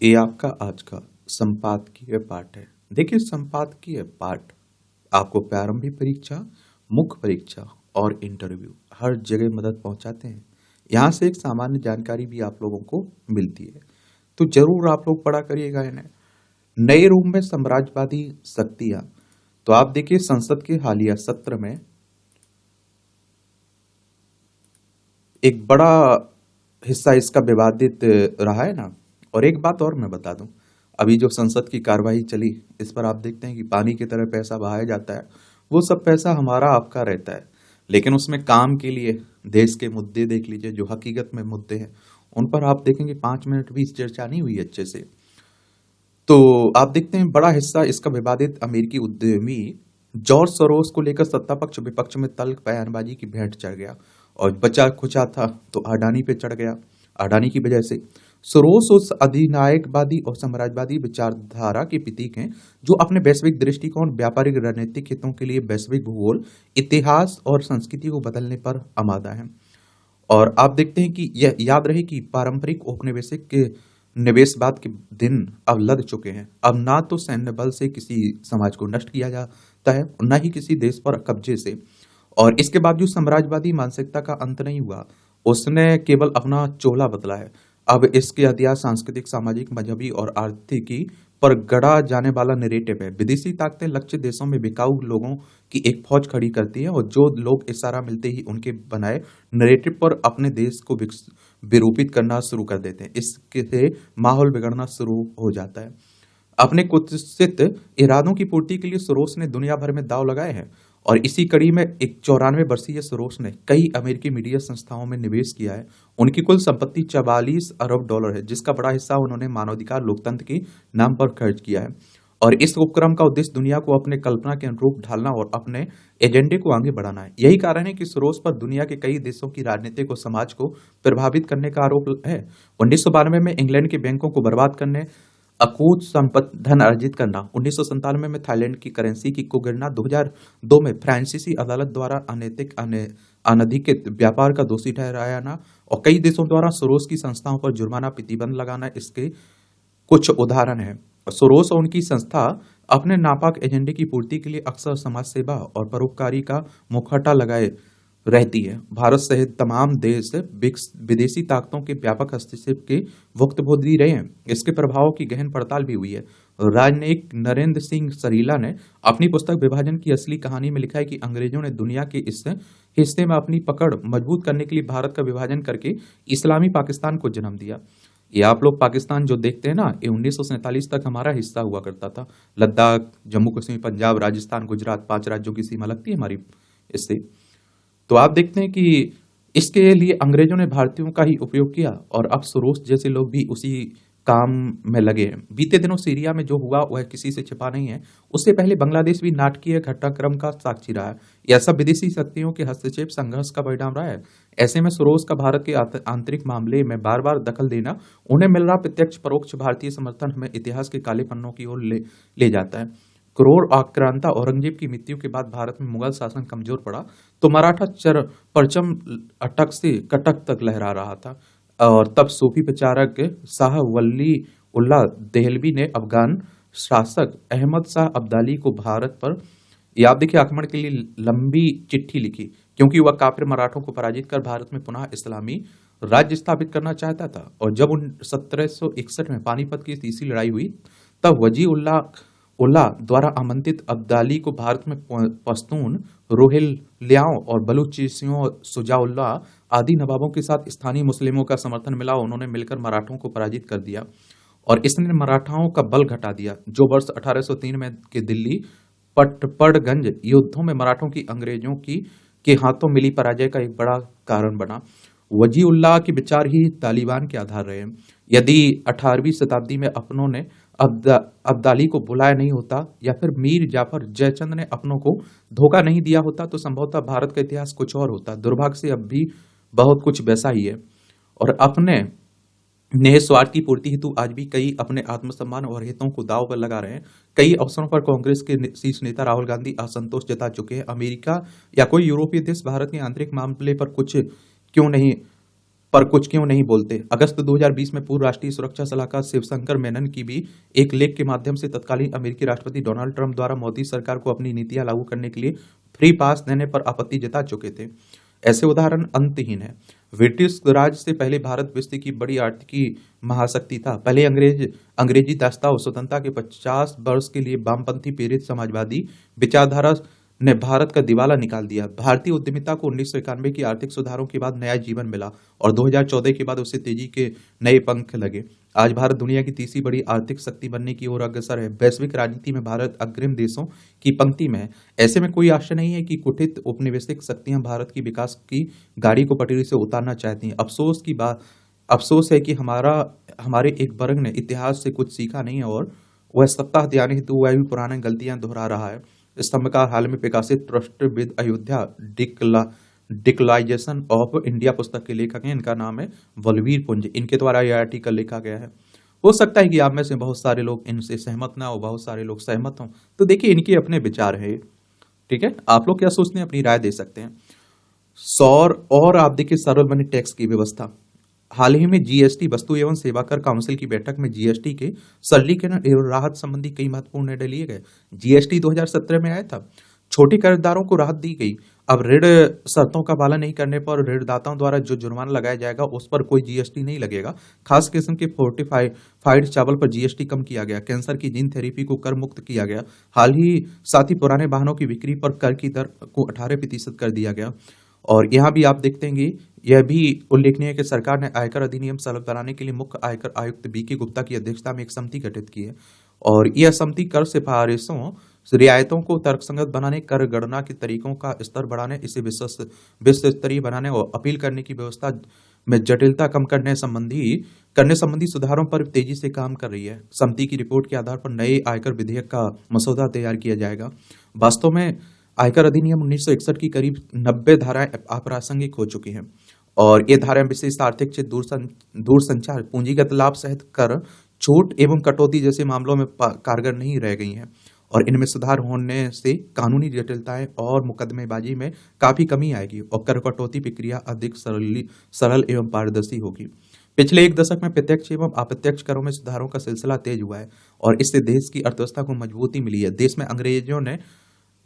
ये आपका आज का संपादकीय पाठ है। देखिए, संपादकीय पाठ आपको प्रारंभिक परीक्षा, मुख्य परीक्षा और इंटरव्यू हर जगह मदद पहुंचाते हैं। यहाँ से एक सामान्य जानकारी भी आप लोगों को मिलती है, तो जरूर आप लोग पढ़ा करिएगा इन्हें। नए रूप में साम्राज्यवादी शक्तियां। तो आप देखिए, संसद के हालिया सत्र में एक बड़ा हिस्सा इसका विवादित रहा है ना। और एक बात और मैं बता दूं, अभी जो संसद की कार्यवाही चली, इस पर आप देखते हैं कि पानी की तरह पैसा बहाया जाता है। वो सब पैसा हमारा आपका रहता है, लेकिन उसमें काम के लिए देश के मुद्दे देख लीजिए, जो हकीकत में मुद्दे हैं उन पर आप देखेंगे 5 मिनट भी चर्चा नहीं हुई अच्छे से। तो आप देखते हैं बड़ा हिस्सा इसका विवादित अमेरिकी उद्यमी जॉर्ज सोरोस को लेकर सत्ता पक्ष विपक्ष में तल्ख बयानबाजी की भेंट चढ़ गया, और बचा खुचा था तो अडानी पे चढ़ गया। अडानी की वजह से सोरोस उस अधिनायकवादी और साम्राज्यवादी विचारधारा के प्रतीक हैं जो अपने वैश्विक दृष्टिकोण, व्यापारिक रणनीतिक हितों के लिए वैश्विक भूगोल, इतिहास और संस्कृति को बदलने पर आमादा है। और आप देखते हैं कि यह याद रहे कि पारंपरिक औपनिवेशिक के निवेशवाद के दिन अब लद चुके हैं। अब ना तो सैन्य बल से किसी समाज को नष्ट किया जाता है, और ना ही किसी देश पर कब्जे से। और इसके बावजूद साम्राज्यवादी मानसिकता का अंत नहीं हुआ, उसने केवल अपना चोला बदला है। अब इसके इतिहास सांस्कृतिक, सामाजिक, मजहबी और आर्थिकी पर गढ़ा जाने वाला नैरेटिव है। विदेशी ताकतें लक्ष्य देशों में बिकाऊ लोगों की एक फौज खड़ी करती है, और जो लोग इशारा मिलते ही उनके बनाए नैरेटिव पर अपने देश को विरूपित करना शुरू कर देते हैं। इससे माहौल बिगड़ना शुरू हो जाता है। अपने कुत्सित इरादों की पूर्ति के लिए सोरोस ने दुनिया भर में दांव लगाए हैं, और इसी कड़ी में एक 94 वर्षीय सोरोस ने कई अमेरिकी मीडिया संस्थाओं में निवेश किया है। उनकी कुल संपत्ति $44 अरब है, जिसका बड़ा हिस्सा उन्होंने मानवाधिकार लोकतंत्र के नाम पर खर्च किया है। और इस उपक्रम का उद्देश्य दुनिया को अपने कल्पना के अनुरूप ढालना और अपने एजेंडे को आगे बढ़ाना है। यही कारण है कि सोरोस पर दुनिया के कई देशों की राजनीतिक और समाज को प्रभावित करने का आरोप है। 1992 में इंग्लैंड के बैंकों को बर्बाद करने, अकूत संपत्ति धन अर्जित करना, 1997 में थाईलैंड की करेंसी की कुगणना, 2002 में फ्रांसीसी अदालत द्वारा अनैतिक अनधिकृत व्यापार का दोषी ठहराया जाना, और कई देशों द्वारा सोरोस की संस्थाओं पर जुर्माना प्रतिबंध लगाना इसके कुछ उदाहरण हैं। सोरोस और उनकी संस्था अपने नापाक एजेंडे की पूर्ति के लिए अक्सर समाज सेवा और परोपकारी का मुखौटा लगाए रहती है। भारत सहित तमाम देश विदेशी ताकतों के व्यापक हस्तक्षेप के भुक्तभोगी रहे हैं। इसके प्रभावों की गहन पड़ताल भी हुई है। राजनयिक नरेंद्र सिंह सरीला ने अपनी पुस्तक विभाजन की असली कहानी में लिखा है कि अंग्रेजों ने दुनिया के इस हिस्से में अपनी पकड़ मजबूत करने के लिए भारत का विभाजन करके इस्लामी पाकिस्तान को जन्म दिया। ये आप लोग पाकिस्तान जो देखते हैं ना, ये 1947 तक हमारा हिस्सा हुआ करता था। लद्दाख, जम्मू कश्मीर, पंजाब, राजस्थान, गुजरात, 5 राज्यों की सीमा लगती है हमारी इससे। तो आप देखते हैं कि इसके लिए अंग्रेजों ने भारतीयों का ही उपयोग किया, और अब सोरोस जैसे लोग भी उसी काम में लगे हैं। बीते दिनों सीरिया में जो हुआ वह किसी से छिपा नहीं है। उससे पहले बांग्लादेश भी नाटकीय घटनाक्रम का साक्षी रहा है। यह सब विदेशी शक्तियों के हस्तक्षेप संघर्ष का परिणाम रहा है। ऐसे में सोरोस का भारत के आंतरिक मामले में बार बार दखल देना उन्हें मिल रहा प्रत्यक्ष परोक्ष भारतीय समर्थन हमें इतिहास के काले पन्नों की ओर ले जाता है। क्रूर आक्रांता औरंगजेब की मृत्यु के बाद भारत में मुगल शासन कमजोर पड़ा, तो मराठा परचम अटक से कटक तक लहरा रहा था। और तब सूफी प्रचारक शाह वली उल्लाह देहलवी ने अफगान शासक अहमद शाह अब्दाली को भारत पर याद देखिए आक्रमण के लिए लंबी चिट्ठी लिखी, क्योंकि वह काफिर मराठों को पराजित कर भारत में पुनः इस्लामी राज्य स्थापित करना चाहता था। और जब 1761 में पानीपत की तीसरी लड़ाई हुई, तब वजी उल्लाह द्वारा आमंत्रित अब्दाली को भारत में पश्तून, रोहिल्लाओं और बलूचियों, शुजाउल्लाह आदि नवाबों के साथ स्थानीय मुस्लिमों का समर्थन मिला। उन्होंने मिलकर मराठों को पराजित कर दिया, और इसने मराठाओं का बल घटा दिया, जो वर्ष 1803 में के दिल्ली पटपड़गंज युद्धों में मराठों की अंग्रेजों के हाथों मिली पराजय का एक बड़ा कारण बना। वजीउल्लाह के विचार ही तालिबान के आधार रहे। यदि 18वीं शताब्दी में अपनों ने अब्दाली को बुलाया नहीं होता, या फिर मीर जाफर जयचंद ने अपनों को धोखा नहीं दिया होता, तो संभवतः भारत का इतिहास कुछ और होता। दुर्भाग्य से अब भी बहुत कुछ वैसा ही है। और अपने निःस्वार्थ की पूर्ति हेतु आज भी कई अपने आत्मसम्मान और हितों को दांव पर लगा रहे हैं। कई अवसरों पर कांग्रेस के शीर्ष नेता राहुल गांधी असंतोष जता चुके हैं। अमेरिका या कोई यूरोपीय देश भारत के आंतरिक मामले पर कुछ क्यों नहीं पर कुछ क्यों नहीं बोलते। अगस्त 2020 में पूर्व राष्ट्रीय सुरक्षा सलाहकार शिवशंकर मेनन की भी एक लेख के माध्यम से तत्कालीन अमेरिकी राष्ट्रपति डोनाल्ड ट्रंप द्वारा मोदी सरकार को अपनी नीतियां लागू करने के लिए फ्री पास देने पर आपत्ति जता चुके थे। ऐसे उदाहरण अंतहीन है। ब्रिटिश राज से पहले भारत विश्व की बड़ी आर्थिकी महाशक्ति था। पहले अंग्रेजी दास्तां स्वतंत्रता के 50 वर्ष के लिए वामपंथी प्रेरित समाजवादी विचारधारा ने भारत का दिवाला निकाल दिया। भारतीय उद्यमिता को 1991 की आर्थिक सुधारों के बाद नया जीवन मिला और 2014 के बाद उसे तेजी के नए पंख लगे। आज भारत दुनिया की तीसरी बड़ी आर्थिक शक्ति बनने की ओर अग्रसर है। वैश्विक राजनीति में भारत अग्रिम देशों की पंक्ति में है। ऐसे में कोई आश्चर्य नहीं है कि कुठित उपनिवेशिक शक्तियां भारत की विकास की गाड़ी को पटरी से उतारना चाहती हैं। अफसोस है कि हमारे एक वर्ग ने इतिहास से कुछ सीखा नहीं है और वह सत्ता हथियाने हेतु वह भी पुरानी गलतियां दोहरा रहा है। स्तंभकार हाल में प्रकाशित tryst with Ayodhya decolonisation of India पुस्तक के लेखक हैं। इनका नाम है बलवीर पुंज। इनके द्वारा यह आर्टिकल लिखा गया है। हो सकता है कि आप में से बहुत सारे लोग इनसे सहमत ना हो, बहुत सारे लोग सहमत हों। तो देखिए, इनके अपने विचार है। ठीक है, आप लोग क्या सोचते हैं, अपनी राय दे सकते हैं। सौर और आप देखिए सरल बने टैक्स की व्यवस्था। हाल ही में जीएसटी वस्तु एवं सेवा कर काउंसिल की बैठक में जीएसटी के सरलीकरण एवं राहत संबंधी कई महत्वपूर्ण निर्णय लिए गए। जीएसटी 2017 में आया था। छोटे कर्जदारों को राहत दी गई। अब ऋण शर्तों का पालन नहीं करने पर ऋणदाताओं द्वारा जो जुर्माना लगाया जाएगा उस पर कोई जीएसटी नहीं लगेगा। खास किस्म के फोर्टिफाइड चावल पर जीएसटी कम किया गया। कैंसर की जीन थेरेपी को कर मुक्त किया गया। साथ ही पुराने वाहनों की बिक्री पर कर की दर को 18% कर दिया गया। और यहाँ भी आप देखते हैं कि यह भी उल्लेखनीय है कि सरकार ने आयकर अधिनियम सरल बनाने के लिए मुख्य आयकर आयुक्त बीके गुप्ता की अध्यक्षता में एक समिति गठित की है और यह समिति कर सिफारिशों रियायतों को तर्कसंगत बनाने, कर गणना के तरीकों का स्तर बढ़ाने, इसे विश्व स्तरीय बनाने और अपील करने की व्यवस्था में जटिलता कम करने संबंधी सुधारों पर तेजी से काम कर रही है। समिति की रिपोर्ट के आधार पर नए आयकर विधेयक का मसौदा तैयार किया जाएगा। वास्तव में आयकर अधिनियम 1961 की करीब 90 धाराएं अप्रासंगिक हो चुकी हैं और ये धाराएं विशेष आर्थिक क्षेत्र, दूरसंचार, पूंजीगत लाभ सहित कर, छूट एवं कटौती जैसे मामलों में कारगर नहीं रह गई हैं और इनमें सुधार होने से कानूनी जटिलताएं और मुकदमेबाजी में काफी कमी आएगी और कर कटौती प्रक्रिया अधिक सरल एवं पारदर्शी होगी। पिछले एक दशक में प्रत्यक्ष एवं अप्रत्यक्ष करों में सुधारों का सिलसिला तेज हुआ है और इससे देश की अर्थव्यवस्था को मजबूती मिली है। देश में अंग्रेजों ने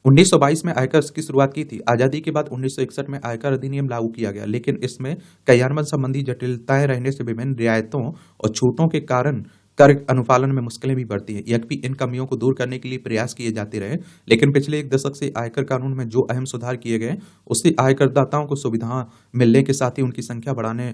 1922 में आयकर की शुरुआत की थी। आजादी के बाद 1961 में आयकर अधिनियम लागू किया गया, लेकिन इसमें कार्यान्वयन संबंधी जटिलताएं रहने से विभिन्न रियायतों और छूटों के कारण कर अनुपालन में मुश्किलें भी बढ़ती हैं। यद्यपि इन कमियों को दूर करने के लिए प्रयास किए जाते रहे, लेकिन पिछले एक दशक से आयकर कानून में जो अहम सुधार किए गए उससे आयकरदाताओं को सुविधा मिलने के साथ ही उनकी संख्या बढ़ाने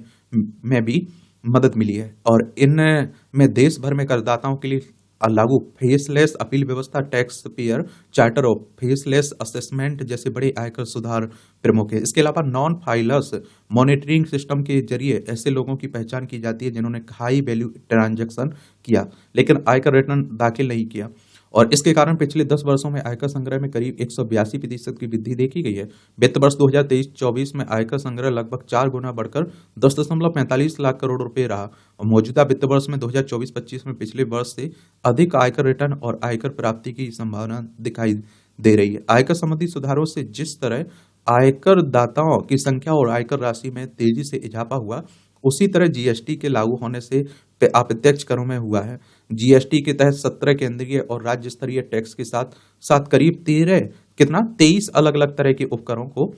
में भी मदद मिली है और इनमें देश भर में करदाताओं के लिए लागू फेसलेस अपील व्यवस्था, टैक्स पेयर चार्टर और फेसलेस असेसमेंट जैसे बड़े आयकर सुधार प्रमुख है। इसके अलावा नॉन फाइलर्स मॉनिटरिंग सिस्टम के जरिए ऐसे लोगों की पहचान की जाती है जिन्होंने हाई वैल्यू ट्रांजैक्शन किया लेकिन आयकर रिटर्न दाखिल नहीं किया और इसके कारण पिछले 10 वर्षों में आयकर संग्रह में करीब 182% की वृद्धि देखी गई है। वित्त वर्ष 2023-24 में आयकर संग्रह लगभग 4 गुना बढ़कर 10.45 लाख करोड़ रुपए रहा और मौजूदा वित्त वर्ष में 2024-25 में पिछले वर्ष से अधिक आयकर रिटर्न और आयकर प्राप्ति की संभावना दिखाई दे रही है। आयकर संबंधी सुधारों से जिस तरह आयकर दाताओं की संख्या और आयकर राशि में तेजी से इजाफा हुआ, उसी तरह जीएसटी के लागू होने से अप्रत्यक्ष करों में हुआ है। जीएसटी के तहत 17 केंद्रीय और राज्य स्तरीय टैक्स के साथ साथ करीब 23 अलग अलग तरह के उपकरों को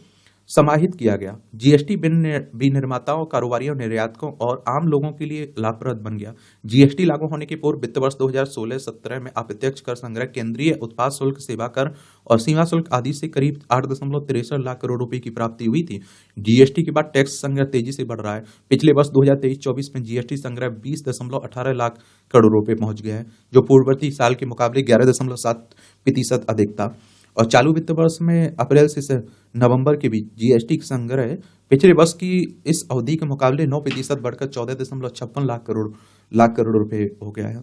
समाहित किया गया। जीएसटी विनिर्माताओं, कारोबारियों, निर्यातकों और आम लोगों के लिए लाभप्रद बन गया। जीएसटी लागू होने के पूर्व वित्त वर्ष 2016-17 में अप्रत्यक्ष कर संग्रह केंद्रीय उत्पाद शुल्क, सेवा कर और सीमा शुल्क आदि से करीब 8.63 लाख करोड़ रुपए की प्राप्ति हुई थी। जीएसटी के बाद टैक्स संग्रह तेजी से बढ़ रहा है। पिछले वर्ष 2023-24 में जीएसटी संग्रह 20.18 लाख करोड़ रुपए पहुंच गया है, जो पूर्ववर्ती साल के मुकाबले 11.7% अधिक था और चालू वित्त वर्ष में अप्रैल से नवंबर के बीच जीएसटी संग्रह पिछले वर्ष की इस अवधि के मुकाबले 9% बढ़कर 14.56 लाख करोड़ रुपए हो गया है।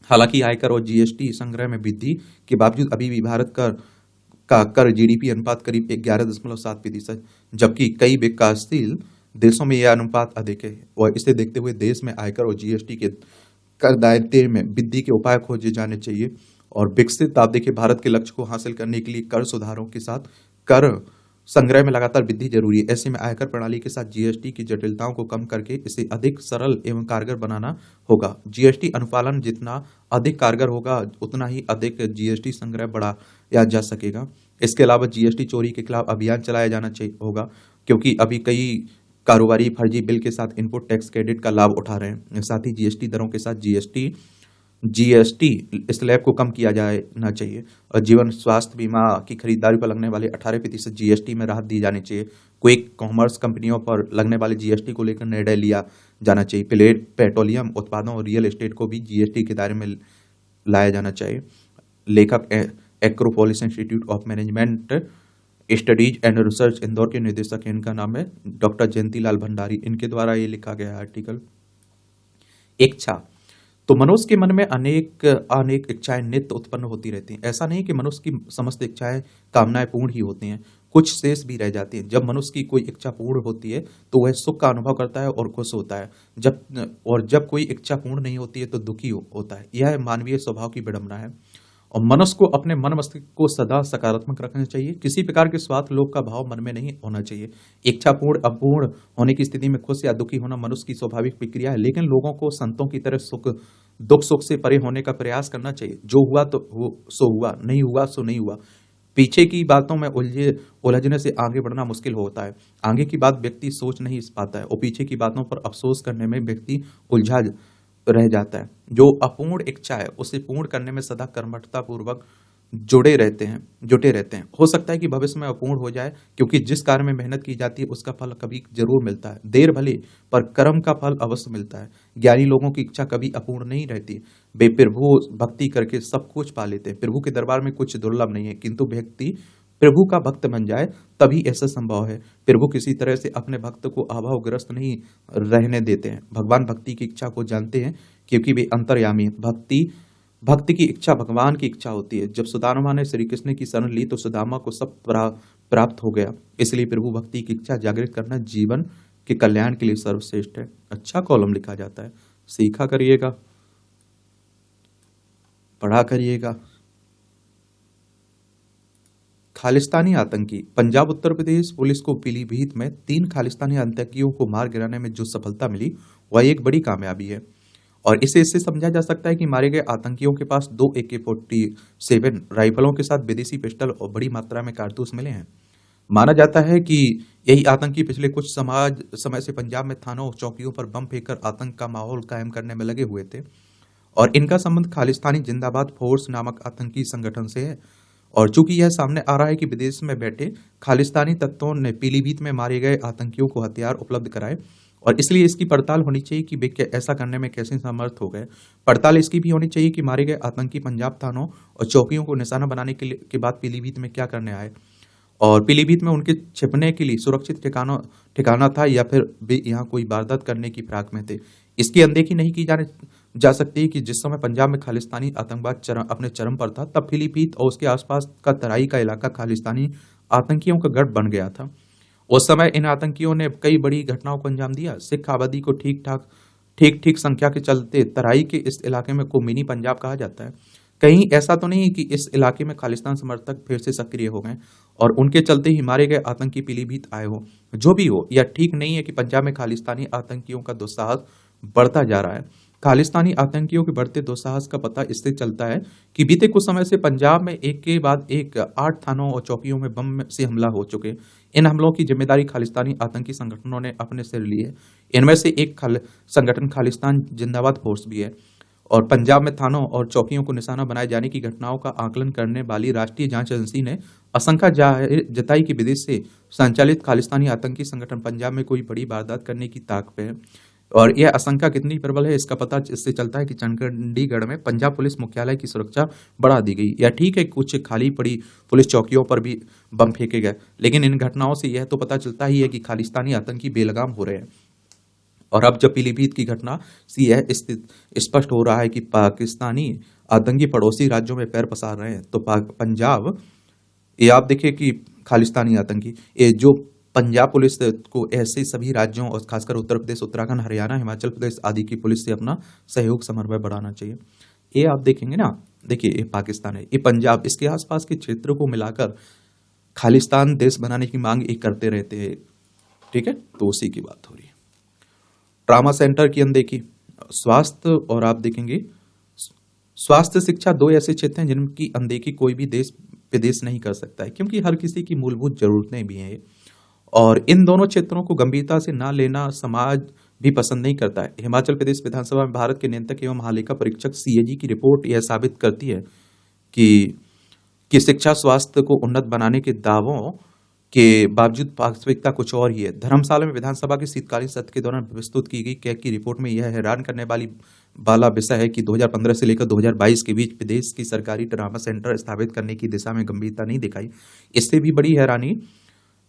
हालांकि आयकर और जीएसटी संग्रह में वृद्धि के बावजूद अभी भी भारत का कर जीडीपी अनुपात करीब 11.7%, जबकि कई विकासशील देशों में यह अनुपात अधिक है और इसे देखते हुए देश में आयकर और जीएसटी के कर दायरे में वृद्धि के उपाय खोजे जाने चाहिए और विकसित आप देखिए भारत के लक्ष्य को हासिल करने के लिए कर सुधारों के साथ कर संग्रह में लगातार वृद्धि जरूरी है। ऐसे में आयकर प्रणाली के साथ जीएसटी की जटिलताओं को कम करके इसे अधिक सरल एवं कारगर बनाना होगा। जीएसटी अनुपालन जितना अधिक कारगर होगा, उतना ही अधिक जीएसटी संग्रह बढ़ाया जा सकेगा। इसके अलावा जीएसटी चोरी के खिलाफ अभियान चलाया जाना चाहिए होगा, क्योंकि अभी कई कारोबारी फर्जी बिल के साथ इनपुट टैक्स क्रेडिट का लाभ उठा रहे हैं। साथ ही जीएसटी दरों के साथ जीएसटी जीएसटी स्लैब को कम किया जाना चाहिए और जीवन स्वास्थ्य बीमा की खरीदारी पर लगने वाले 18% जीएसटी में राहत दी जानी चाहिए। क्विक कॉमर्स कंपनियों पर लगने वाले जीएसटी को लेकर निर्णय लिया जाना चाहिए। पेट्रोलियम उत्पादों और रियल एस्टेट को भी जीएसटी के दायरे में लाया जाना चाहिए। लेखक Acropolis institute of management studies and research Indore के निदेशक हैं, इनका नाम है डॉक्टर जयंती लाल भंडारी। इनके द्वारा ये लिखा गया आर्टिकल। इच्छा, तो मनुष्य के मन में अनेक अनेक इच्छाएं नित्य उत्पन्न होती रहती हैं। ऐसा नहीं कि मनुष्य की समस्त इच्छाएं कामनाएं पूर्ण ही होती हैं, कुछ शेष भी रह जाती हैं। जब मनुष्य की कोई इच्छा पूर्ण होती है तो वह सुख का अनुभव करता है और खुश होता है। जब कोई इच्छा पूर्ण नहीं होती है तो दुखी होता है। यह मानवीय स्वभाव की विडंबना है। और मनुष्य को अपने मन मस्तिष्क को सदा सकारात्मक रखना चाहिए। किसी प्रकार के स्वार्थ लोभ का भाव मन में नहीं होना चाहिए। इच्छा पूर्ण अपूर्ण होने की स्थिति में खुश या दुखी होना मनुष्य की स्वाभाविक प्रक्रिया है, लेकिन लोगों को संतों की तरह दुख सुख से परे होने का प्रयास करना चाहिए। जो हुआ तो सो हुआ, नहीं हुआ सो नहीं हुआ। पीछे की बातों में उलझने से आगे बढ़ना मुश्किल होता है। आगे की बात व्यक्ति सोच नहीं पाता है और पीछे की बातों पर अफसोस करने में व्यक्ति उलझा रह जाता है। जो अपूर्ण इच्छा है उसे पूर्ण करने में सदा कर्मठता पूर्वक जुटे रहते हैं। हो सकता है कि भविष्य में अपूर्ण हो जाए, क्योंकि जिस कार्य में मेहनत की जाती है उसका फल कभी जरूर मिलता है। देर भले पर कर्म का फल अवश्य मिलता है। ज्ञानी लोगों की इच्छा कभी अपूर्ण नहीं रहती। वे प्रभु भक्ति करके सब कुछ पा लेते हैं। प्रभु के दरबार में कुछ दुर्लभ नहीं है, किंतु व्यक्ति प्रभु का भक्त बन जाए तभी ऐसा संभव है। प्रभु किसी तरह से अपने भक्त को अभावग्रस्त नहीं रहने देते हैं। भगवान भक्ति की इच्छा को जानते हैं, क्योंकि वे अंतर्यामी हैं। भक्ति की इच्छा भगवान की इच्छा होती है। जब सुदामा ने श्री कृष्ण की शरण ली तो सुदामा को सब प्राप्त हो गया। इसलिए प्रभु भक्ति की इच्छा जागृत करना जीवन के कल्याण के लिए सर्वश्रेष्ठ है। अच्छा कॉलम लिखा जाता है, सीखा करिएगा, पढ़ा करिएगा। खालिस्तानी आतंकी। पंजाब उत्तर प्रदेश पुलिस को पीलीभीत में 3 खालिस्तानी आतंकियों को मार गिराने में जो सफलता मिली वह एक बड़ी कामयाबी है, और इसे इससे समझा जा सकता है कि मारे गए आतंकियों के पास 2 AK-47 राइफलों के साथ विदेशी पिस्टल और बड़ी मात्रा में कारतूस मिले हैं। माना जाता है कि यही आतंकी पिछले कुछ समय से पंजाब में थानों और चौकियों पर बम फेंककर आतंक का माहौल कायम करने में लगे हुए थे, और इनका संबंध खालिस्तानी जिंदाबाद फोर्स नामक आतंकी संगठन से है। और चूंकि यह सामने आ रहा है कि विदेश में बैठे खालिस्तानी तत्वों ने पीलीभीत में मारे गए आतंकियों को हथियार उपलब्ध कराए, और इसलिए इसकी पड़ताल होनी चाहिए कि वे ऐसा करने में कैसे समर्थ हो गए। पड़ताल इसकी भी होनी चाहिए कि मारे गए आतंकी पंजाब थानों और चौकियों को निशाना बनाने के बाद पीलीभीत में क्या करने आए, और पीलीभीत में उनके छिपने के लिए सुरक्षित ठिकाना था या फिर वे यहाँ कोई वारदात करने की फिराक में थे। इसकी अनदेखी नहीं की जा सकती कि जिस समय पंजाब में खालिस्तानी आतंकवाद अपने चरम पर था, तब पीलीभीत और उसके आसपास का तराई का इलाका खालिस्तानी आतंकियों का गढ़ बन गया था। उस समय इन आतंकियों ने कई बड़ी घटनाओं को अंजाम दिया। सिख आबादी को ठीक संख्या के चलते तराई के इस इलाके में को मिनी पंजाब कहा जाता है। कहीं ऐसा तो नहीं कि इस इलाके में खालिस्तान समर्थक फिर से सक्रिय हो गए और उनके चलते ही मारे गए आतंकी पीलीभीत आए हो। जो भी हो, यह ठीक नहीं है कि पंजाब में खालिस्तानी आतंकियों का दुस्साहस बढ़ता जा रहा है। खालिस्तानी आतंकियों के बढ़ते दुस्साहस का पता इससे चलता है कि बीते कुछ समय से पंजाब में एक के बाद एक 8 थानों और चौकियों में बम से हमला हो चुके। इन हमलों की जिम्मेदारी खालिस्तानी आतंकी संगठनों ने अपने सिर ली है। इनमें से एक संगठन खालिस्तान जिंदाबाद फोर्स भी है, और पंजाब में थानों और चौकियों को निशाना बनाए जाने की घटनाओं का आकलन करने वाली राष्ट्रीय जांच एजेंसी ने आशंका जताई कि विदेश से संचालित खालिस्तानी आतंकी संगठन पंजाब में कोई बड़ी वारदात करने की ताक पे है। और यह आशंका कितनी प्रबल है इसका पता इससे चलता है कि चंडीगढ़ में पंजाब पुलिस मुख्यालय की सुरक्षा बढ़ा दी गई। यह ठीक है, कुछ खाली पड़ी पुलिस चौकियों पर भी बम फेंके गए, लेकिन इन घटनाओं से यह तो पता चलता ही है कि खालिस्तानी आतंकी बेलगाम हो रहे हैं। और अब जब पीलीभीत की घटना से यह स्पष्ट हो रहा है कि पाकिस्तानी आतंकी पड़ोसी राज्यों में पैर पसार रहे हैं, तो पंजाब, ये आप देखिए कि खालिस्तानी आतंकी, ये जो पंजाब पुलिस को ऐसे सभी राज्यों और खासकर उत्तर प्रदेश, उत्तराखंड, हरियाणा, हिमाचल प्रदेश आदि की पुलिस से अपना सहयोग समन्वय बढ़ाना चाहिए। ये आप देखेंगे ना, देखिए ये पाकिस्तान है, ये पंजाब, इसके आसपास के क्षेत्र को मिलाकर खालिस्तान देश बनाने की मांग एक करते रहते हैं। ठीक है, तो उसी की बात हो रही है। ट्रामा सेंटर की अनदेखी, स्वास्थ्य और आप देखेंगे स्वास्थ्य शिक्षा दो ऐसे क्षेत्र हैं जिनकी अनदेखी कोई भी देश विदेश नहीं कर सकता है, क्योंकि हर किसी की मूलभूत जरूरतें भी हैं और इन दोनों क्षेत्रों को गंभीरता से ना लेना समाज भी पसंद नहीं करता है। हिमाचल प्रदेश विधानसभा में भारत के नियंत्रक एवं महालेखा परीक्षक सीएजी की रिपोर्ट यह साबित करती है कि शिक्षा स्वास्थ्य को उन्नत बनाने के दावों के बावजूद वास्तविकता कुछ और ही है। धर्मशाला में विधानसभा के शीतकालीन सत्र के दौरान प्रस्तुत की गई कैग की रिपोर्ट में यह हैरान करने वाला विषय है कि 2015 से लेकर 2022 के बीच प्रदेश की सरकारी ट्रामा सेंटर स्थापित करने की दिशा में गंभीरता नहीं दिखाई। इससे भी बड़ी हैरानी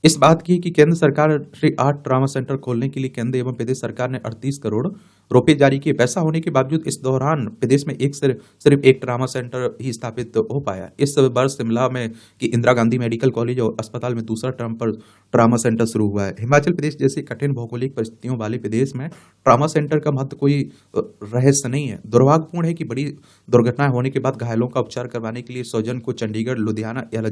इस बात की कि केंद्र सरकार से 8 ट्रामा सेंटर खोलने के लिए केंद्र एवं प्रदेश सरकार ने 38 करोड़ रुपए जारी किए। पैसा होने के बावजूद इस दौरान प्रदेश में सिर्फ एक ट्रामा सेंटर ही स्थापित हो पाया। इस वर्ष शिमला में कि इंदिरा गांधी मेडिकल कॉलेज और अस्पताल में दूसरा टर्म पर ट्रामा सेंटर शुरू हुआ है। हिमाचल प्रदेश जैसे कठिन भौगोलिक परिस्थितियों वाले प्रदेश में ट्रामा सेंटर का महत्व कोई रहस्य नहीं है। दुर्भाग्यपूर्ण है कि बड़ी दुर्घटनाएं होने के बाद घायलों का उपचार करवाने के लिए स्वजन को चंडीगढ़, लुधियाना या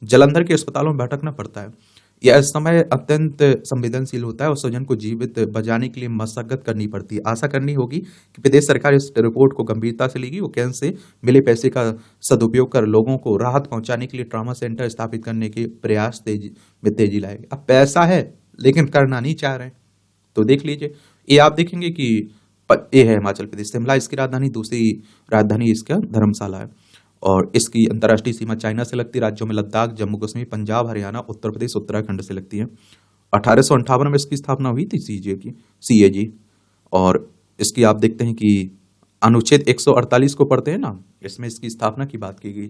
जलंधर के अस्पतालों में भटकना पड़ता है। यह समय अत्यंत संवेदनशील होता है और स्वजन को जीवित बचाने के लिए मशक्कत करनी पड़ती है। आशा करनी होगी कि प्रदेश सरकार इस रिपोर्ट को गंभीरता से लेगी और केंद्र से मिले पैसे का सदुपयोग कर लोगों को राहत पहुंचाने के लिए ट्रामा सेंटर स्थापित करने के प्रयास तेजी लाएगी। अब पैसा है लेकिन करना नहीं चाह रहे हैं, तो देख लीजिए। ये आप देखेंगे कि ये है हिमाचल प्रदेश, शिमला इसकी राजधानी, दूसरी राजधानी इसका धर्मशाला है और इसकी अंतर्राष्ट्रीय सीमा चाइना से लगती है। राज्यों में लद्दाख, जम्मू कश्मीर, पंजाब, हरियाणा, उत्तर प्रदेश, उत्तराखंड से लगती है। 1858 में इसकी स्थापना हुई थी सीएजी और इसकी आप देखते हैं कि अनुच्छेद 148 को पढ़ते हैं ना, इसमें इसकी स्थापना की बात की गई।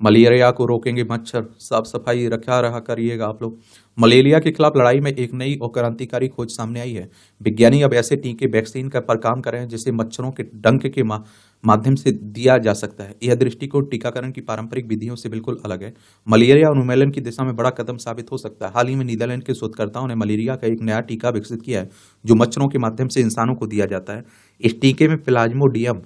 मलेरिया को रोकेंगे मच्छर, साफ सफाई रखा करिएगा आप लोग। मलेरिया के खिलाफ लड़ाई में एक नई और क्रांतिकारी खोज सामने आई है। विज्ञानी अब ऐसे टीके वैक्सीन पर काम कर रहे हैं जिसे मच्छरों के डंक के माध्यम से दिया जा सकता है। यह दृष्टिकोण टीकाकरण की पारंपरिक विधियों से बिल्कुल अलग है। मलेरिया उन्मूलन की दिशा में बड़ा कदम साबित हो सकता है। हाल ही में नीदरलैंड के शोधकर्ताओं ने मलेरिया का एक नया टीका विकसित किया है जो मच्छरों के माध्यम से इंसानों को दिया जाता है। इस टीके में प्लाज्मोडियम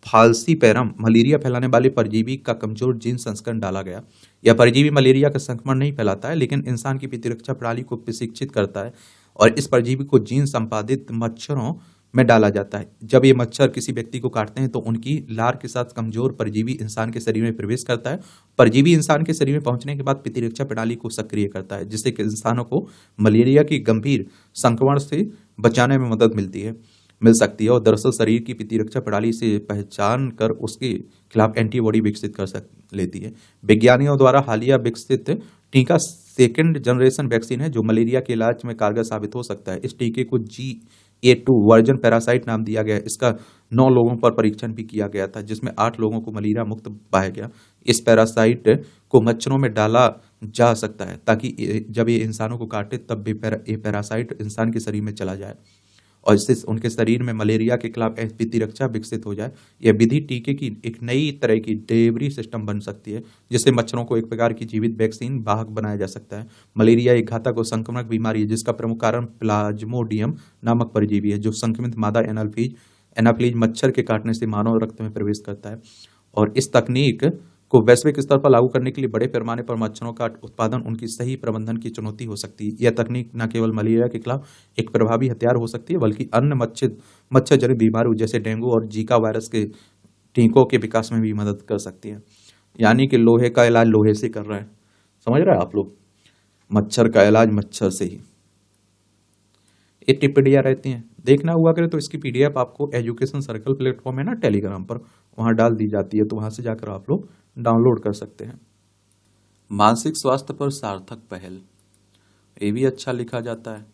फाल्सीपेरम मलेरिया फैलाने वाले परजीवी का कमजोर जीन संस्करण डाला गया। यह परजीवी मलेरिया का संक्रमण नहीं फैलाता है लेकिन इंसान की प्रतिरक्षा प्रणाली को प्रशिक्षित करता है और इस परजीवी को जीन संपादित मच्छरों में डाला जाता है। जब ये मच्छर किसी व्यक्ति को काटते हैं तो उनकी लार के साथ कमजोर परजीवी इंसान के शरीर में प्रवेश करता है। परजीवी इंसान के शरीर में पहुंचने के बाद प्रतिरक्षा प्रणाली को सक्रिय करता है जिससे कि इंसानों को मलेरिया की गंभीर संक्रमण से बचाने में मदद मिल सकती है और दरअसल शरीर की प्रतिरक्षा प्रणाली से पहचान कर उसके खिलाफ एंटीबॉडी विकसित कर लेती है। वैज्ञानिकों द्वारा हालिया विकसित टीका सेकेंड जनरेशन वैक्सीन है जो मलेरिया के इलाज में कारगर साबित हो सकता है। इस टीके को GA2 वर्जन पैरासाइट नाम दिया गया। इसका 9 लोगों पर परीक्षण भी किया गया था जिसमें 8 लोगों को मलेरिया मुक्त पाया गया। इस पैरासाइट को मच्छरों में डाला जा सकता है ताकि जब ये इंसानों को काटे तब भी ये पैरासाइट इंसान के शरीर में चला जाए और इससे उनके शरीर में मलेरिया के खिलाफ प्रतिरक्षा विकसित हो जाए। यह विधि टीके की एक नई तरह की डिलीवरी सिस्टम बन सकती है जिससे मच्छरों को एक प्रकार की जीवित वैक्सीन वाहक बनाया जा सकता है। मलेरिया एक घातक और संक्रमक बीमारी है जिसका प्रमुख कारण प्लाज्मोडियम नामक परजीवी है जो संक्रमित मादा एनाफिलीज मच्छर के काटने से मानव रक्त में प्रवेश करता है और इस तकनीक को वैश्विक स्तर पर लागू करने के लिए बड़े पैमाने पर मच्छरों का उत्पादन उनकी सही प्रबंधन की चुनौती हो सकती है। यह तकनीक न केवल मलेरिया के खिलाफ एक प्रभावी हथियार हो सकती है बल्कि अन्य मच्छर जनित बीमारियों जैसे डेंगू और जीका वायरस के टीकों के विकास में भी मदद कर सकती है। यानी कि लोहे का इलाज लोहे से कर रहे हैं, समझ रहे हैं आप लोग, मच्छर का इलाज मच्छर से ही। ये टिप्पणियाँ रहती हैं, देखना हुआ करे तो इसकी PDF आपको एजुकेशन सर्कल प्लेटफॉर्म है ना टेलीग्राम पर, वहाँ डाल दी जाती है तो वहाँ से जाकर आप लोग डाउनलोड कर सकते हैं। मानसिक स्वास्थ्य पर सार्थक पहल, ये भी अच्छा लिखा जाता है।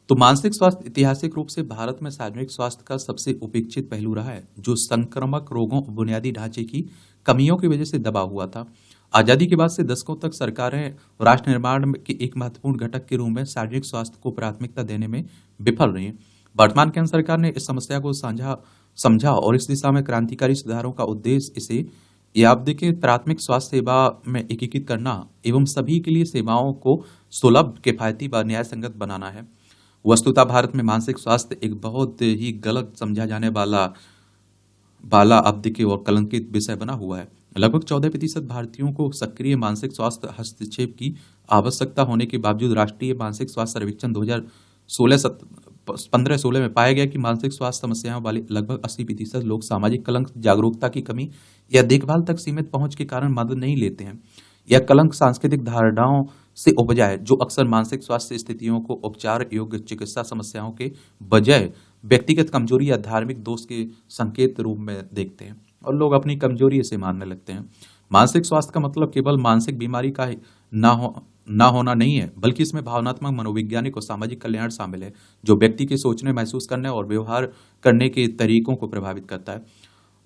तो मानसिक स्वास्थ्य ऐतिहासिक रूप से भारत में सार्वजनिक स्वास्थ्य का सबसे उपेक्षित पहलू रहा है जो संक्रामक रोगों और बुनियादी ढांचे की कमियों की वजह से दबा हुआ था। आजादी के बाद से दशकों तक सरकारें राष्ट्र निर्माण के एक महत्वपूर्ण घटक के रूप में सार्वजनिक स्वास्थ्य को प्राथमिकता देने में विफल रही हैं। वर्तमान केंद्र सरकार ने इस समस्या को समझा और इस दिशा में क्रांतिकारी सुधारों का उद्देश्य इसे आप देखिए प्राथमिक स्वास्थ्य सेवा में एकीकृत करना एवं सभी के लिए सेवाओं को सुलभ, किफायती व न्यायसंगत बनाना है। वस्तुतः भारत में मानसिक स्वास्थ्य एक बहुत ही गलत समझा जाने वाला आप देखिए और कलंकित विषय बना हुआ है। लगभग 14% भारतीयों को सक्रिय मानसिक स्वास्थ्य हस्तक्षेप की आवश्यकता होने के बावजूद राष्ट्रीय मानसिक स्वास्थ्य सर्वेक्षण 2015-16 में पाया गया कि मानसिक स्वास्थ्य समस्याओं वाले लगभग 80% लोग सामाजिक कलंक, जागरूकता की कमी या देखभाल तक सीमित पहुंच के कारण मदद नहीं लेते हैं। यह कलंक सांस्कृतिक धारणाओं से उपजा है, जो अक्सर मानसिक स्वास्थ्य स्थितियों को उपचार योग्य चिकित्सा समस्याओं के बजाय व्यक्तिगत कमजोरी या धार्मिक दोष के संकेत रूप में देखते हैं और लोग अपनी कमजोरी इसे मानने लगते हैं। मानसिक स्वास्थ्य का मतलब केवल मानसिक बीमारी का ना होना नहीं है, बल्कि इसमें भावनात्मक, मनोवैज्ञानिक और सामाजिक कल्याण शामिल है, जो व्यक्ति के सोचने, महसूस करने और व्यवहार करने के तरीकों को प्रभावित करता है।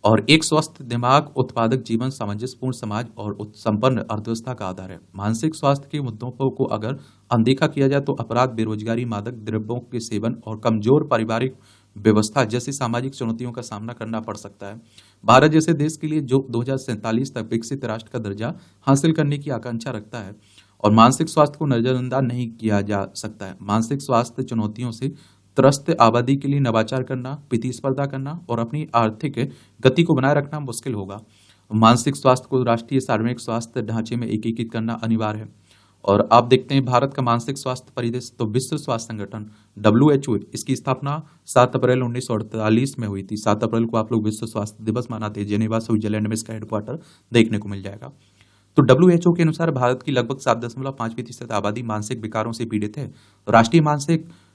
और एक स्वस्थ दिमाग, उत्पादक जीवन, सामंजस्यपूर्ण समाज और संपन्न अर्थव्यवस्था का आधार है। मानसिक स्वास्थ्य के मुद्दों को अगर अनदेखा किया जाए तो अपराध, बेरोजगारी, मादक द्रव्यों के सेवन और कमजोर पारिवारिक व्यवस्था जैसी सामाजिक चुनौतियों का सामना करना पड़ सकता है। भारत जैसे देश के लिए जो 2047 तक विकसित राष्ट्र का दर्जा हासिल करने की आकांक्षा रखता है, और मानसिक स्वास्थ्य को नजरअंदाज नहीं किया जा सकता है। मानसिक स्वास्थ्य चुनौतियों से त्रस्त आबादी के लिए नवाचार करना, प्रतिस्पर्धा करना और अपनी आर्थिक गति को बनाए रखना मुश्किल होगा। मानसिक स्वास्थ्य को राष्ट्रीय सार्वजनिक स्वास्थ्य ढांचे में एकीकृत करना अनिवार्य है। और आप देखते हैं भारत का मानसिक स्वास्थ्य परिदृश्य, तो विश्व स्वास्थ्य संगठन WHO, इसकी स्थापना 7 अप्रैल 1948 में हुई थी। 7 अप्रैल को आप लोग विश्व स्वास्थ्य दिवस मनाते हैं। जेनेवा, स्विट्जरलैंड में इसका हेडक्वार्टर देखने को मिल जाएगा। तो WHO के अनुसार भारत की लगभग 7.5% आबादी मानसिक विकारों से पीड़ित है। राष्ट्रीय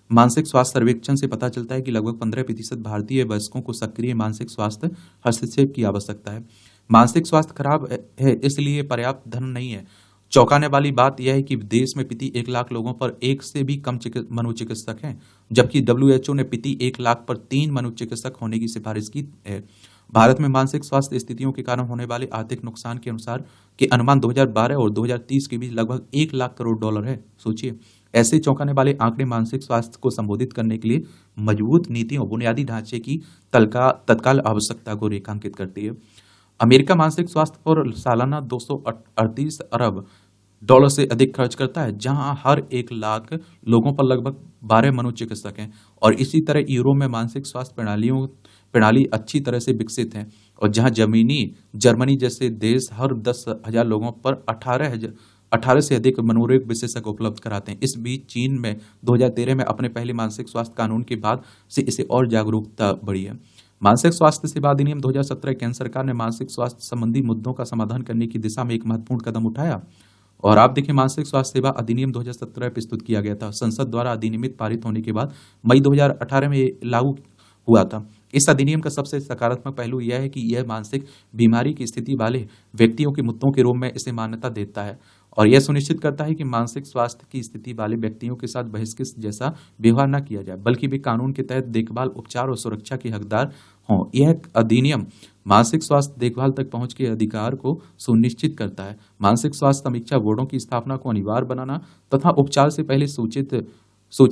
मानसिक स्वास्थ्य सर्वेक्षण से पता चलता है कि लगभग 15% भारतीय वयस्कों को सक्रिय मानसिक स्वास्थ्य हस्तक्षेप की आवश्यकता है। मानसिक स्वास्थ्य खराब है, इसलिए पर्याप्त धन नहीं है। चौंकाने वाली बात यह है कि देश में प्रति 1 लाख लोगों पर एक से भी कम मनोचिकित्सक हैं, जबकि WHO ने प्रति 1 लाख पर 3 मनोचिकित्सक होने की सिफारिश की है। भारत में मानसिक स्वास्थ्य स्थितियों के कारण होने वाले आर्थिक नुकसान के अनुमान 2012 और 2030 के बीच लगभग 1 लाख करोड़ डॉलर है। सोचिए, ऐसे चौंकाने वाले आंकड़े मानसिक स्वास्थ्य को संबोधित करने के लिए मजबूत नीतियों और बुनियादी ढांचे की तत्काल आवश्यकता को रेखांकित करती है। अमेरिका मानसिक स्वास्थ्य पर सालाना 238 अरब डॉलर से अधिक खर्च करता है, जहां हर 1 लाख लोगों पर लगभग 12 मनोचिकित्सक हैं। और इसी तरह यूरोप में मानसिक स्वास्थ्य प्रणाली अच्छी तरह से विकसित है, और जहां जर्मनी जैसे देश हर 10,000 लोगों पर 18 से अधिक मनोरोग विशेषज्ञ उपलब्ध कराते हैं। इस बीच चीन में 2013 में अपने पहले मानसिक स्वास्थ्य कानून के बाद से इसे और जागरूकता बढ़ी है। मानसिक स्वास्थ्य सेवा अधिनियम 2017 केंद्र सरकार ने मानसिक स्वास्थ्य संबंधी मुद्दों का समाधान करने की दिशा में एक महत्वपूर्ण कदम उठाया। और आप देखिए, मानसिक स्वास्थ्य सेवा अधिनियम 2017 प्रस्तुत किया गया था। संसद द्वारा अधिनियमित पारित होने के बाद मई 2018 में लागू हुआ था। इस अधिनियम का सबसे सकारात्मक पहलू यह है कि यह मानसिक बीमारी की स्थिति वाले व्यक्तियों के मुद्दों के रूप में इसे मान्यता देता है, और यह सुनिश्चित करता है कि मानसिक स्वास्थ्य की स्थिति वाले व्यक्तियों के साथ बहिष्कृत जैसा व्यवहार न किया जाए, बल्कि वे कानून के तहत देखभाल, उपचार और सुरक्षा के हकदार हों। यह अधिनियम मानसिक स्वास्थ्य देखभाल तक पहुंच के अधिकार को सुनिश्चित करता है। मानसिक स्वास्थ्य समीक्षा बोर्डों की स्थापना को अनिवार्य बनाना तथा उपचार से पहले सूचित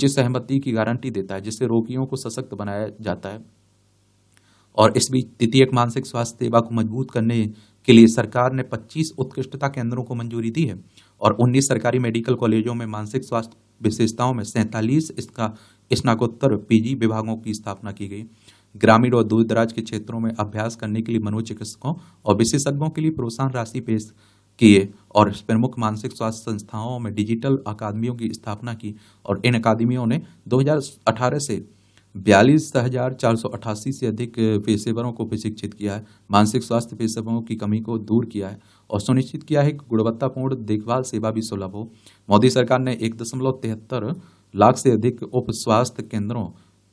सहमति की गारंटी देता है, जिससे रोगियों को सशक्त बनाया जाता है। और इस बीच तृतीयक मानसिक स्वास्थ्य सेवा को मजबूत करने के लिए सरकार ने 25 उत्कृष्टता केंद्रों को मंजूरी दी है, और 19 सरकारी मेडिकल कॉलेजों में मानसिक स्वास्थ्य विशेषताओं में 47 स्नातकोत्तर PG विभागों की स्थापना की गई। ग्रामीण और दूर दराज के क्षेत्रों में अभ्यास करने के लिए मनोचिकित्सकों और विशेषज्ञों के लिए प्रोत्साहन राशि पेश किए, और प्रमुख मानसिक स्वास्थ्य संस्थाओं में डिजिटल अकादमियों की स्थापना की, और इन अकादमियों ने 2018 से 42,488 से अधिक पेशेवरों को प्रशिक्षित किया है, मानसिक स्वास्थ्य पेशेवरों की कमी को दूर किया है और सुनिश्चित किया है कि गुणवत्तापूर्ण देखभाल सेवा भी सुलभ हो। मोदी सरकार ने 1.73 लाख से अधिक उप स्वास्थ्य केंद्रों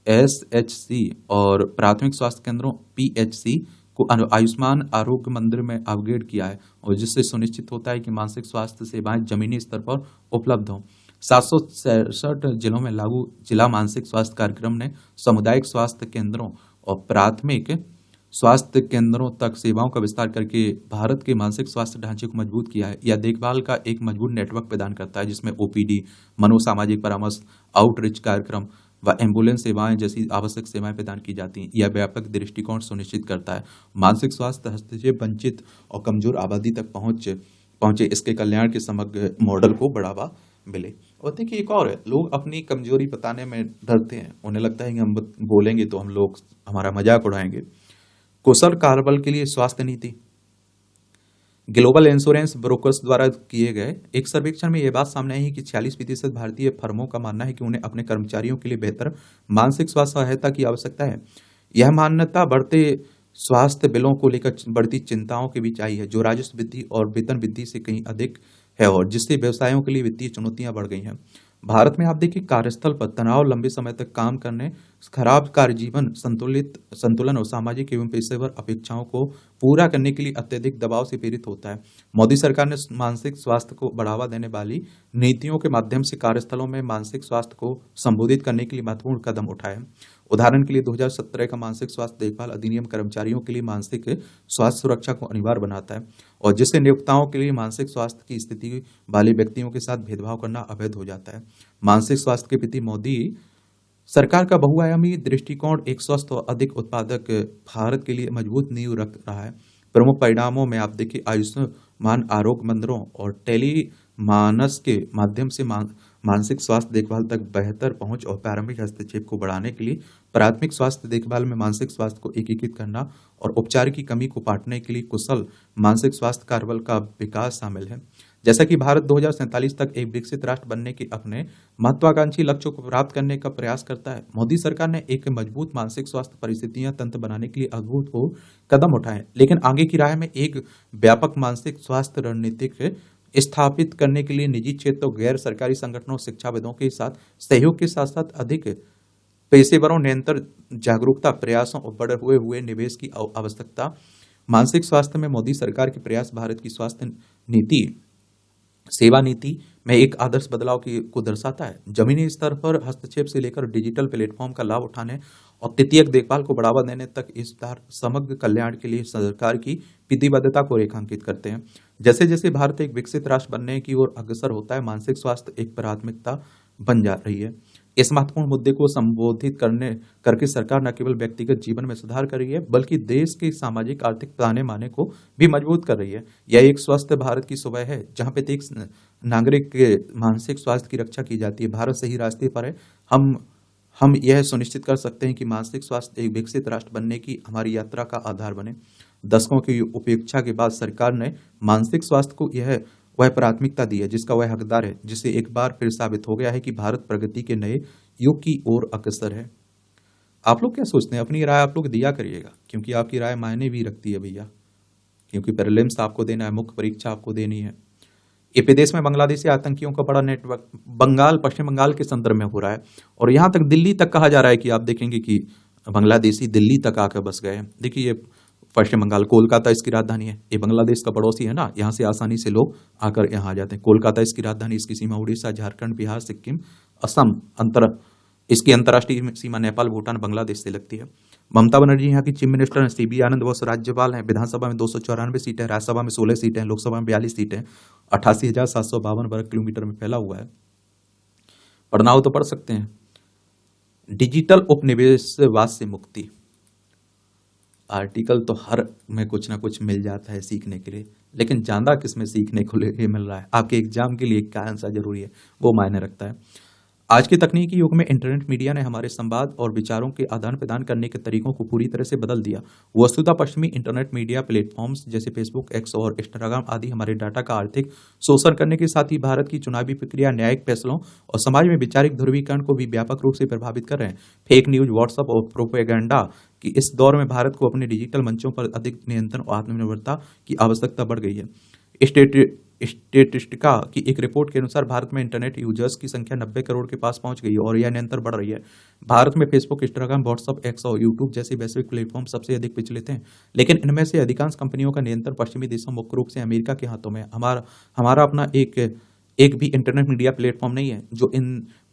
SHC और प्राथमिक स्वास्थ्य केंद्रों PHC को आयुष्मान आरोग्य मंदिर में अपग्रेड किया है, और जिससे सुनिश्चित होता है कि मानसिक स्वास्थ्य सेवाएं जमीनी स्तर पर उपलब्ध हों। 767 जिलों में लागू जिला मानसिक स्वास्थ्य कार्यक्रम ने सामुदायिक स्वास्थ्य केंद्रों और प्राथमिक स्वास्थ्य केंद्रों तक सेवाओं का विस्तार करके भारत के मानसिक स्वास्थ्य ढांचे को मजबूत किया है। यह देखभाल का एक मजबूत नेटवर्क प्रदान करता है, जिसमें OPD, मनोसामाजिक परामर्श, आउटरीच कार्यक्रम व एम्बुलेंस सेवाएं जैसी आवश्यक सेवाएं प्रदान की जाती हैं। यह व्यापक दृष्टिकोण सुनिश्चित करता है मानसिक स्वास्थ्य हस्तक्षेप वंचित और कमजोर आबादी तक पहुंचे, इसके कल्याण के समग्र मॉडल को बढ़ावा मिले। और देखिए, एक और है, लोग अपनी कमजोरी बताने में डरते हैं। उन्हें लगता है कि हम बोलेंगे तो हम लोग हमारा मजाक उड़ाएंगे। कुशल कार्यबल के लिए स्वास्थ्य नीति। ग्लोबल इंश्योरेंस ब्रोकर्स द्वारा किए गए एक सर्वेक्षण में यह बात सामने आई है कि 46% भारतीय फर्मों का मानना है कि उन्हें अपने कर्मचारियों के लिए बेहतर मानसिक स्वास्थ्य सहायता की आवश्यकता है। यह मान्यता बढ़ते स्वास्थ्य बिलों को लेकर बढ़ती चिंताओं के बीच आई है, जो राजस्व वृद्धि और वेतन वृद्धि से कहीं अधिक है और जिससे व्यवसायों के लिए वित्तीय चुनौतियां बढ़ गई हैं। भारत में आप देखिए कार्यस्थल पर तनाव, लंबे समय तक काम करने, खराब कार्य जीवन संतुलन और सामाजिक एवं पेशेवर अपेक्षाओं को पूरा करने के लिए अत्यधिक दबाव से प्रेरित होता है। मोदी सरकार ने मानसिक स्वास्थ्य को बढ़ावा देने वाली नीतियों के माध्यम से कार्यस्थलों में मानसिक स्वास्थ्य को संबोधित करने के लिए महत्वपूर्ण कदम उठाए। उदाहरण के लिए 2017 का मानसिक स्वास्थ्य देखभाल अधिनियम कर्मचारियों के लिए मानसिक स्वास्थ्य सुरक्षा को अनिवार्य बनाता है और जिससे नियोक्ताओं के लिए मानसिक स्वास्थ्य की स्थिति वाले व्यक्तियों के साथ भेदभाव करना अवैध हो जाता है। मानसिक स्वास्थ्य के प्रति मोदी सरकार का बहुआयामी दृष्टिकोण एक स्वस्थ और अधिक उत्पादक भारत के लिए मजबूत नींव रख रहा है। प्रमुख परिणामों में आप देखिए आयुष्मान आरोग्य मंदिरों और टेली मानस के माध्यम से मानसिक स्वास्थ्य देखभाल तक बेहतर पहुंच और प्रारंभिक हस्तक्षेप को बढ़ाने के लिए प्राथमिक स्वास्थ्य देखभाल में मानसिक स्वास्थ्य को एकीकृत करना और उपचार की कमी को पाटने के लिए कुशल मानसिक स्वास्थ्य कार्यबल का विकास शामिल है। जैसा कि भारत 2047 तक एक विकसित राष्ट्र बनने के अपने महत्वाकांक्षी लक्ष्यों को प्राप्त करने का प्रयास करता है, मोदी सरकार ने एक मजबूत मानसिक स्वास्थ्य परिस्थितियां तंत्र बनाने के लिए अभूतपूर्व कदम उठाए, लेकिन आगे की राह में एक व्यापक मानसिक स्वास्थ्य रणनीतिक स्थापित करने के लिए निजी क्षेत्र और गैर सरकारी संगठनों, शिक्षाविदों के साथ सहयोग के साथ साथ अधिक पेशेवरों, निरंतर जागरूकता प्रयासों और बढ़े हुए निवेश की आवश्यकता। मानसिक स्वास्थ्य में मोदी सरकार के प्रयास भारत की स्वास्थ्य नीति सेवा नीति में एक आदर्श बदलाव को दर्शाता है। जमीनी स्तर पर हस्तक्षेप से लेकर डिजिटल प्लेटफॉर्म का लाभ उठाने और तृतीयक देखभाल को बढ़ावा देने तक इस समग्र कल्याण के लिए सरकार की प्रतिबद्धता को रेखांकित करते हैं। जैसे जैसे भारत एक विकसित राष्ट्र बनने की ओर अग्रसर होता है, मानसिक स्वास्थ्य एक प्राथमिकता बन जा रही है। इस महत्वपूर्ण मुद्दे को संबोधित करके सरकार न केवल व्यक्तिगत जीवन में सुधार कर रही है, बल्कि देश के सामाजिक आर्थिक ताने माने को भी मजबूत कर रही है। यह एक स्वस्थ भारत की सुबह है, जहां प्रत्येक नागरिक के मानसिक स्वास्थ्य की रक्षा की जाती है। भारत सही रास्ते पर है। हम यह सुनिश्चित कर सकते हैं कि मानसिक स्वास्थ्य एक विकसित राष्ट्र बनने की हमारी यात्रा का आधार बने। दशकों की उपेक्षा के बाद सरकार ने मानसिक स्वास्थ्य को वह प्राथमिकता दी है जिसका वह हकदार है, जिससे एक बार फिर साबित हो गया है कि भारत प्रगति के नए युग की ओर अग्रसर है। आप लोग क्या सोचते हैं? अपनी राय आप लोग दिया करिएगा, क्योंकि आपकी राय मायने भी रखती है भैया, क्योंकि प्रीलिम्स आपको देना है, मुख्य परीक्षा आपको देनी है। ये प्रदेश में बांग्लादेशी आतंकियों का बड़ा नेटवर्क पश्चिम बंगाल के संदर्भ में हो रहा है और यहाँ तक दिल्ली तक कहा जा रहा है कि आप देखेंगे कि बांग्लादेशी दिल्ली तक आकर बस गए हैं। देखिए ये पश्चिम बंगाल, कोलकाता इसकी राजधानी है। ये बांग्लादेश का पड़ोसी है ना, यहाँ से आसानी से लोग आकर यहाँ आ जाते हैं। कोलकाता इसकी राजधानी, इसकी सीमा उड़ीसा, झारखंड, बिहार, सिक्किम, असम, इसकी अंतर्राष्ट्रीय सीमा नेपाल, भूटान, बांग्लादेश से लगती है। ममता बनर्जी यहाँ की चीफ मिनिस्टर हैं। सीबी आनंद बोस राज्यपाल हैं। विधानसभा में 294 सीटें, राज्यसभा में 16 सीटें, लोकसभा में 42 सीटें, 88,752 वर्ग किलोमीटर में फैला हुआ है। पढ़ना हो तो पढ़ सकते हैं। डिजिटल उपनिवेशवाद से मुक्ति, आर्टिकल तो हर में कुछ ना कुछ मिल जाता है सीखने के लिए, लेकिन ज्यादा किसमें सीखने को लिए मिल रहा है? आपके एग्जाम के लिए क्या आंसर जरूरी है, वो मायने रखता है। आज के तकनीकी युग में इंटरनेट मीडिया ने हमारे संवाद और विचारों के आदान प्रदान करने के तरीकों को पूरी तरह से बदल दिया। वस्तुतः पश्चिमी इंटरनेट मीडिया प्लेटफॉर्म्स जैसे फेसबुक, एक्स और इंस्टाग्राम आदि हमारे डाटा का आर्थिक शोषण करने के साथ ही भारत की चुनावी प्रक्रिया, न्यायिक फैसलों और समाज में वैचारिक ध्रुवीकरण को भी व्यापक रूप से प्रभावित कर रहे हैं। फेक न्यूज, व्हाट्सएप और प्रोपेगेंडा कि इस दौर में भारत को अपने डिजिटल मंचों पर अधिक नियंत्रण और आत्मनिर्भरता की आवश्यकता बढ़ गई है। स्टेटिस्टिका की एक रिपोर्ट के अनुसार भारत में इंटरनेट यूजर्स की संख्या 90 करोड़ के पास पहुंच गई है और यह निरंतर बढ़ रही है। भारत में फेसबुक, इंस्टाग्राम, व्हाट्सएप, एक्स और यूट्यूब जैसे वैश्विक प्लेटफॉर्म सबसे अधिक प्रचलित हैं, लेकिन इनमें से अधिकांश कंपनियों का नियंत्रण पश्चिमी देशों, मुख्य रूप से अमेरिका के हाथों में है। हमारा अपना एक भी इंटरनेट मीडिया प्लेटफॉर्म नहीं है जो इन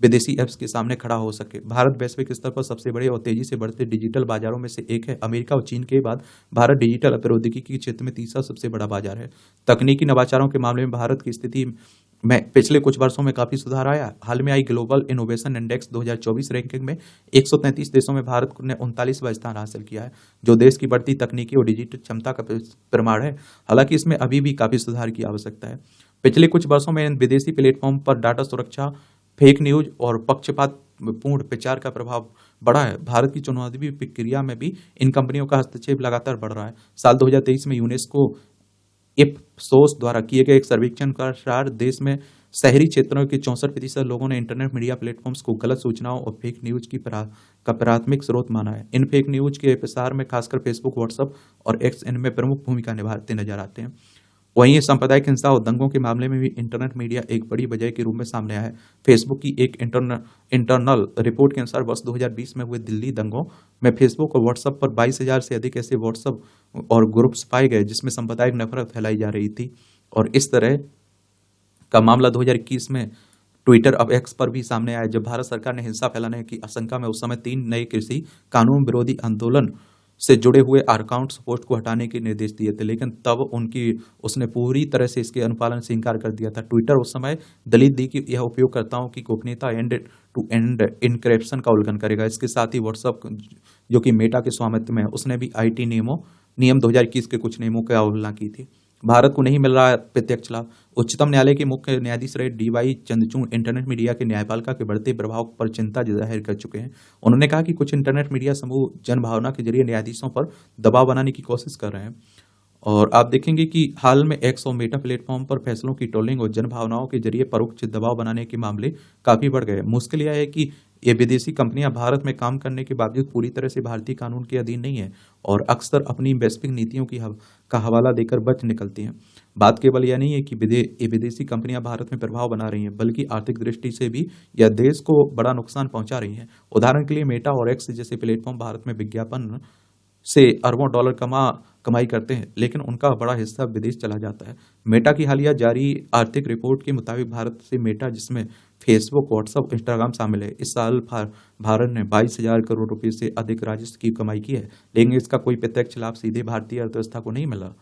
विदेशी ऐप्स के सामने खड़ा हो सके। भारत वैश्विक स्तर पर सबसे बड़े और तेजी से बढ़ते डिजिटल बाजारों में से एक है। अमेरिका और चीन के बाद भारत डिजिटल प्रौद्योगिकी के क्षेत्र में तीसरा सबसे बड़ा बाजार है। तकनीकी नवाचारों के मामले में भारत की स्थिति में पिछले कुछ वर्षों में काफी सुधार आया। हाल में आई ग्लोबल इनोवेशन इंडेक्स 2024 रैंकिंग में 133 देशों में भारत ने 39वां स्थान हासिल किया है, जो देश की बढ़ती तकनीकी और डिजिटल क्षमता का प्रमाण है। हालांकि इसमें अभी भी काफी सुधार की आवश्यकता है। पिछले कुछ वर्षों में इन विदेशी प्लेटफॉर्म पर डाटा सुरक्षा, फेक न्यूज और पक्षपातपूर्ण प्रचार का प्रभाव बढ़ा है। भारत की चुनावी प्रक्रिया में भी इन कंपनियों का हस्तक्षेप लगातार बढ़ रहा है। साल 2023 में यूनेस्को सोर्स द्वारा किए गए एक सर्वेक्षण का अनुसार देश में शहरी क्षेत्रों के 64% लोगों ने इंटरनेट मीडिया प्लेटफॉर्म्स को गलत सूचनाओं और फेक न्यूज का प्राथमिक स्रोत माना है। इन फेक न्यूज के प्रसार में खासकर फेसबुक, व्हाट्सएप और एक्स इनमें प्रमुख भूमिका निभाते नजर आते हैं। वहीं ये सांप्रदायिक हिंसा और दंगों के मामले में भी इंटरनेट मीडिया एक बड़ी वजह के रूप में सामने आया है। फेसबुक की एक इंटरनल रिपोर्ट के अनुसार वर्ष 2020 में हुए दिल्ली दंगों में फेसबुक और व्हाट्सएप पर 22,000 से अधिक ऐसे व्हाट्सएप और ग्रुप्स पाए गए जिसमें सांप्रदायिक नफरत फैलाई जा रही थी। और इस तरह का मामला 2021 में ट्विटर अब एक्स पर भी सामने आया, जब भारत सरकार ने हिंसा फैलाने की आशंका में उस समय 3 नए कृषि कानून विरोधी आंदोलन से जुड़े हुए अकाउंट्स पोस्ट को हटाने के निर्देश दिए थे, लेकिन तब उसने पूरी तरह से इसके अनुपालन से इनकार कर दिया था। ट्विटर उस समय दलील दी कि यह उपयोगकर्ताओं की गोपनीयता एंड टू एंड इनक्रिप्शन का उल्लंघन करेगा। इसके साथ ही व्हाट्सएप, जो कि मेटा के स्वामित्व में है, उसने भी आईटी नियम 2021 के कुछ नियमों की अवहेलना की थी। भारत को नहीं मिल रहा है प्रत्यक्ष लाभ। उच्चतम न्यायालय के मुख्य न्यायाधीश रहे डीवाई चंद्रचूड़ इंटरनेट मीडिया के न्यायपालिका के बढ़ते प्रभाव पर चिंता जाहिर कर चुके हैं। उन्होंने कहा कि कुछ इंटरनेट मीडिया समूह जनभावना के जरिए न्यायाधीशों पर दबाव बनाने की कोशिश कर रहे हैं। और आप देखेंगे कि हाल में एक्स और मेटा प्लेटफॉर्म पर फैसलों की ट्रोलिंग और जनभावनाओं के जरिए परोक्ष दबाव बनाने के मामले काफी बढ़ गए। मुश्किल यह है कि ये विदेशी कंपनियां भारत में काम करने के बावजूद पूरी तरह से भारतीय कानून के अधीन नहीं है और अक्सर अपनी वैश्विक नीतियों का हवाला देकर बच निकलती हैं। बात केवल यह नहीं है कि ये विदेशी कंपनियां भारत में प्रभाव बना रही हैं, बल्कि आर्थिक दृष्टि से भी यह देश को बड़ा नुकसान पहुंचा रही हैं। उदाहरण के लिए मेटा और एक्स जैसे प्लेटफॉर्म भारत में विज्ञापन से अरबों डॉलर कमाई करते हैं, लेकिन उनका बड़ा हिस्सा विदेश चला जाता है। मेटा की हालिया जारी आर्थिक रिपोर्ट के मुताबिक भारत से मेटा, जिसमें फेसबुक, व्हाट्सएप, इंस्टाग्राम शामिल है, इस साल भारत ने 22,000 करोड़ रुपए से अधिक राजस्व की कमाई की है, लेकिन इसका कोई प्रत्यक्ष लाभ सीधे भारतीय अर्थव्यवस्था को नहीं मिला।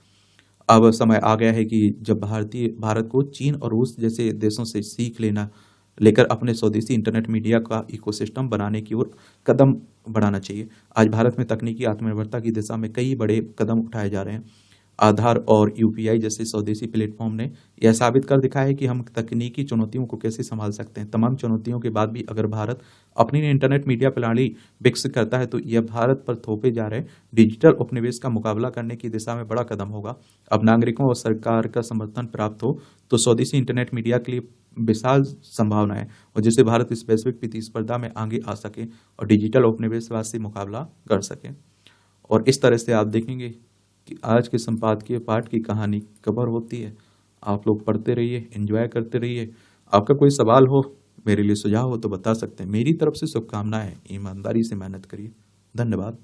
अब समय आ गया है कि जब भारत को चीन और रूस जैसे देशों से सीख लेकर अपने स्वदेशी इंटरनेट मीडिया का इकोसिस्टम बनाने की ओर कदम बढ़ाना चाहिए। आज भारत में तकनीकी आत्मनिर्भरता की दिशा में कई बड़े कदम उठाए जा रहे हैं। आधार और यूपीआई जैसे स्वदेशी प्लेटफॉर्म ने यह साबित कर दिखाया है कि हम तकनीकी चुनौतियों को कैसे संभाल सकते हैं। तमाम चुनौतियों के बाद भी अगर भारत अपनी इंटरनेट मीडिया प्रणाली विकसित करता है तो यह भारत पर थोपे जा रहे डिजिटल उपनिवेश का मुकाबला करने की दिशा में बड़ा कदम होगा। अब नागरिकों और सरकार का समर्थन प्राप्त हो तो स्वदेशी इंटरनेट मीडिया के लिए विशाल संभावना है, और जिससे भारत इस वैश्विक प्रतिस्पर्धा में आगे आ सके और डिजिटल उपनिवेशवाद से मुकाबला कर सके। और इस तरह से आप देखेंगे कि आज के संपादकीय पाठ की कहानी कवर होती है। आप लोग पढ़ते रहिए, एंजॉय करते रहिए। आपका कोई सवाल हो, मेरे लिए सुझाव हो तो बता सकते हैं। मेरी तरफ से शुभकामनाएं, ईमानदारी से मेहनत करिए। धन्यवाद।